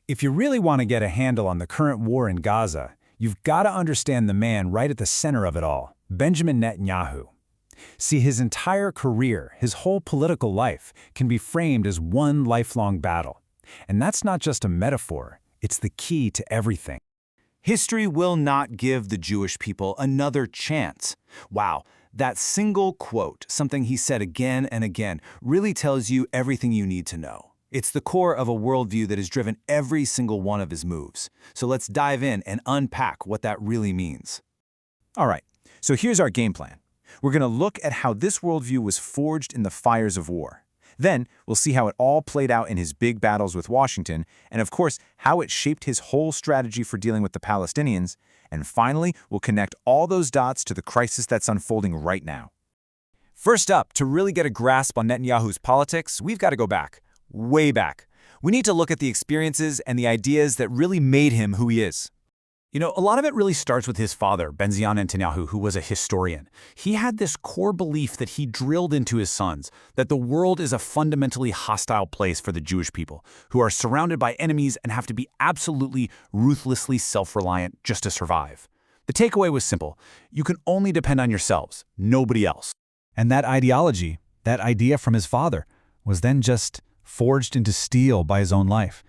If you really want to get a handle on the current war in Gaza, you've got to understand the man right at the center of it all, Benjamin Netanyahu. See, his entire career, his whole political life, can be framed as one lifelong battle. And that's not just a metaphor, it's the key to everything. History will not give the Jewish people another chance. Wow, that single quote, something he said again and again, really tells you everything you need to know. It's the core of a worldview that has driven every single one of his moves. So let's dive in and unpack what that really means. All right, so here's our game plan. We're going to look at how this worldview was forged in the fires of war. Then, we'll see how it all played out in his big battles with Washington, and of course, how it shaped his whole strategy for dealing with the Palestinians. And finally, we'll connect all those dots to the crisis that's unfolding right now. First up, to really get a grasp on Netanyahu's politics, we've got to go back, way back. We need to look at the experiences and the ideas that really made him who he is. You know, a lot of it really starts with his father, Benjamin Netanyahu, who was a historian. He had this core belief that he drilled into his sons, that the world is a fundamentally hostile place for the Jewish people, who are surrounded by enemies and have to be absolutely ruthlessly self-reliant just to survive. The takeaway was simple. You can only depend on yourselves, nobody else. And that ideology, that idea from his father, was then just forged into steel by his own life.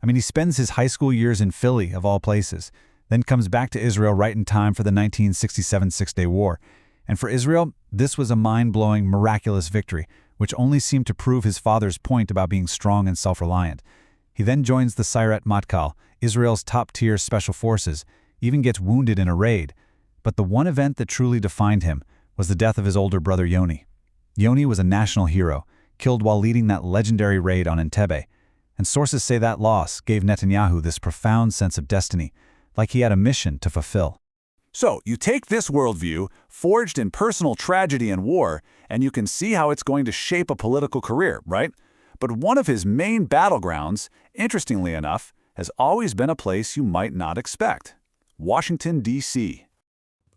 I mean, he spends his high school years in Philly, of all places, then comes back to Israel right in time for the 1967 Six-Day War. And for Israel, this was a mind-blowing, miraculous victory, which only seemed to prove his father's point about being strong and self-reliant. He then joins the Sayeret Matkal, Israel's top-tier special forces, even gets wounded in a raid. But the one event that truly defined him was the death of his older brother Yoni. Yoni was a national hero, killed while leading that legendary raid on Entebbe. And sources say that loss gave Netanyahu this profound sense of destiny, like he had a mission to fulfill. So, you take this worldview, forged in personal tragedy and war, and you can see how it's going to shape a political career, right? But one of his main battlegrounds, interestingly enough, has always been a place you might not expect: Washington, D.C.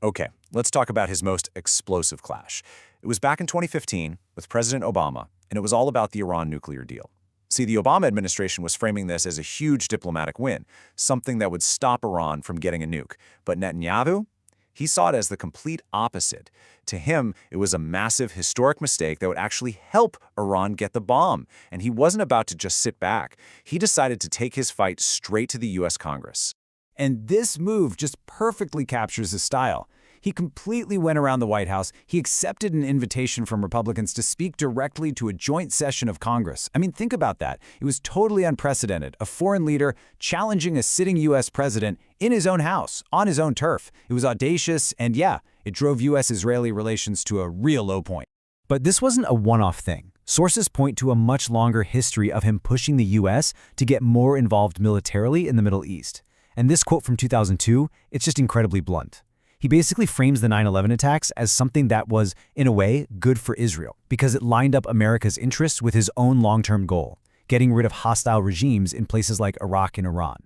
Okay, let's talk about his most explosive clash. It was back in 2015 with President Obama, and it was all about the Iran nuclear deal. See, the Obama administration was framing this as a huge diplomatic win, something that would stop Iran from getting a nuke. But Netanyahu, he saw it as the complete opposite. To him, it was a massive historic mistake that would actually help Iran get the bomb. And he wasn't about to just sit back. He decided to take his fight straight to the U.S. Congress. And this move just perfectly captures his style. He completely went around the White House. He accepted an invitation from Republicans to speak directly to a joint session of Congress. I mean, think about that. It was totally unprecedented. A foreign leader challenging a sitting U.S. president in his own house, on his own turf. It was audacious, and yeah, it drove U.S.-Israeli relations to a real low point. But this wasn't a one-off thing. Sources point to a much longer history of him pushing the U.S. to get more involved militarily in the Middle East. And this quote from 2002, it's just incredibly blunt. He basically frames the 9/11 attacks as something that was, in a way, good for Israel, because it lined up America's interests with his own long-term goal, getting rid of hostile regimes in places like Iraq and Iran.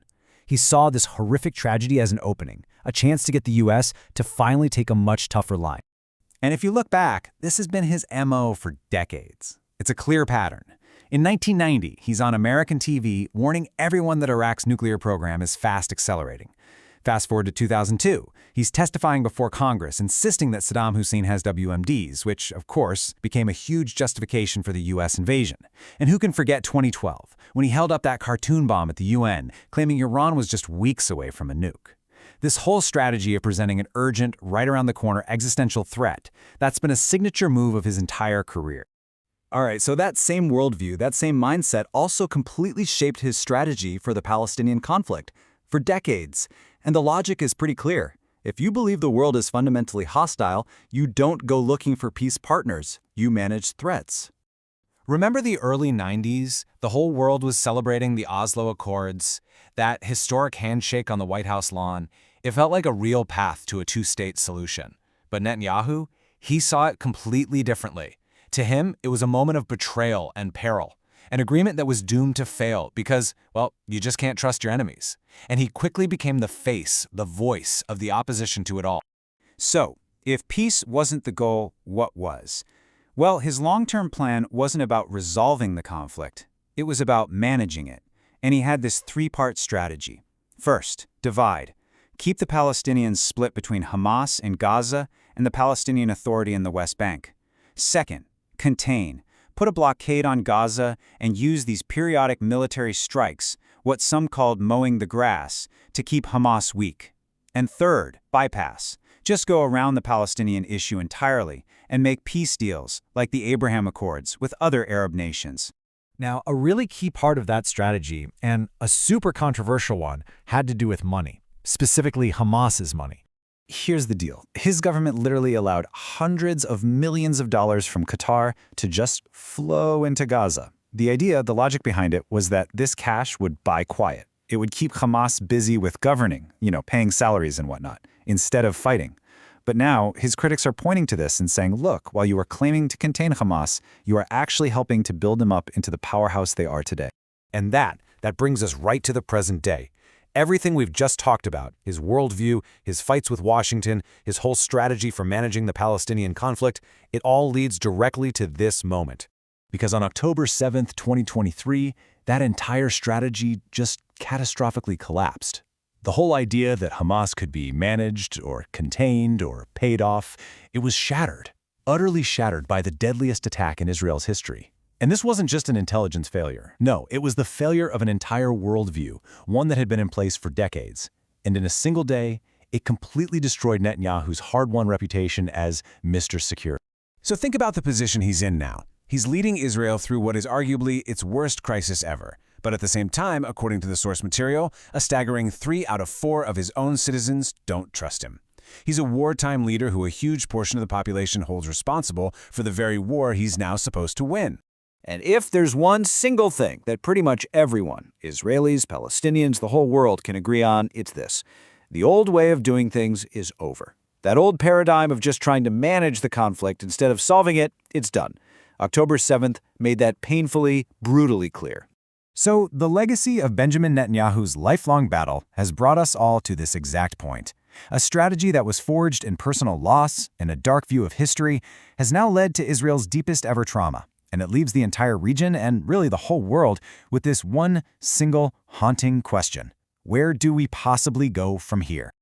He saw this horrific tragedy as an opening, a chance to get the U.S. to finally take a much tougher line. And if you look back, this has been his MO for decades. It's a clear pattern. In 1990, he's on American TV warning everyone that Iraq's nuclear program is fast accelerating. Fast forward to 2002, he's testifying before Congress, insisting that Saddam Hussein has WMDs, which, of course, became a huge justification for the U.S. invasion. And who can forget 2012, when he held up that cartoon bomb at the UN, claiming Iran was just weeks away from a nuke. This whole strategy of presenting an urgent, right-around-the-corner existential threat, that's been a signature move of his entire career. All right, so that same worldview, that same mindset also completely shaped his strategy for the Palestinian conflict for decades. And the logic is pretty clear. If you believe the world is fundamentally hostile, you don't go looking for peace partners. You manage threats. Remember the early 90s? The whole world was celebrating the Oslo Accords, that historic handshake on the White House lawn. It felt like a real path to a two-state solution. But Netanyahu, he saw it completely differently. To him, it was a moment of betrayal and peril. An agreement that was doomed to fail because, well, you just can't trust your enemies. And he quickly became the face, the voice of the opposition to it all. So, if peace wasn't the goal, what was? Well, his long-term plan wasn't about resolving the conflict. It was about managing it. And he had this three-part strategy. First, divide. Keep the Palestinians split between Hamas in Gaza and the Palestinian Authority in the West Bank. Second, contain. Put a blockade on Gaza and use these periodic military strikes, what some called mowing the grass, to keep Hamas weak. And third, bypass. Just go around the Palestinian issue entirely and make peace deals, like the Abraham Accords, with other Arab nations. Now, a really key part of that strategy, and a super controversial one, had to do with money, specifically Hamas's money. Here's the deal. His government literally allowed hundreds of millions of dollars from Qatar to just flow into Gaza. The idea, the logic behind it, was that this cash would buy quiet. It would keep Hamas busy with governing, paying salaries and whatnot, instead of fighting. But now, his critics are pointing to this and saying, look, while you are claiming to contain Hamas, you are actually helping to build them up into the powerhouse they are today. And that brings us right to the present day. Everything we've just talked about, his worldview, his fights with Washington, his whole strategy for managing the Palestinian conflict, it all leads directly to this moment. Because on October 7th, 2023, that entire strategy just catastrophically collapsed. The whole idea that Hamas could be managed or contained or paid off, it was shattered, utterly shattered by the deadliest attack in Israel's history. And this wasn't just an intelligence failure. No, it was the failure of an entire worldview, one that had been in place for decades. And in a single day, it completely destroyed Netanyahu's hard-won reputation as Mr. Secure. So think about the position he's in now. He's leading Israel through what is arguably its worst crisis ever. But at the same time, according to the source material, a staggering 3 out of 4 of his own citizens don't trust him. He's a wartime leader who a huge portion of the population holds responsible for the very war he's now supposed to win. And if there's one single thing that pretty much everyone, Israelis, Palestinians, the whole world can agree on, it's this. The old way of doing things is over. That old paradigm of just trying to manage the conflict instead of solving it, it's done. October 7th made that painfully, brutally clear. So the legacy of Benjamin Netanyahu's lifelong battle has brought us all to this exact point. A strategy that was forged in personal loss and a dark view of history has now led to Israel's deepest ever trauma, and it leaves the entire region and really the whole world with this one single haunting question. Where do we possibly go from here?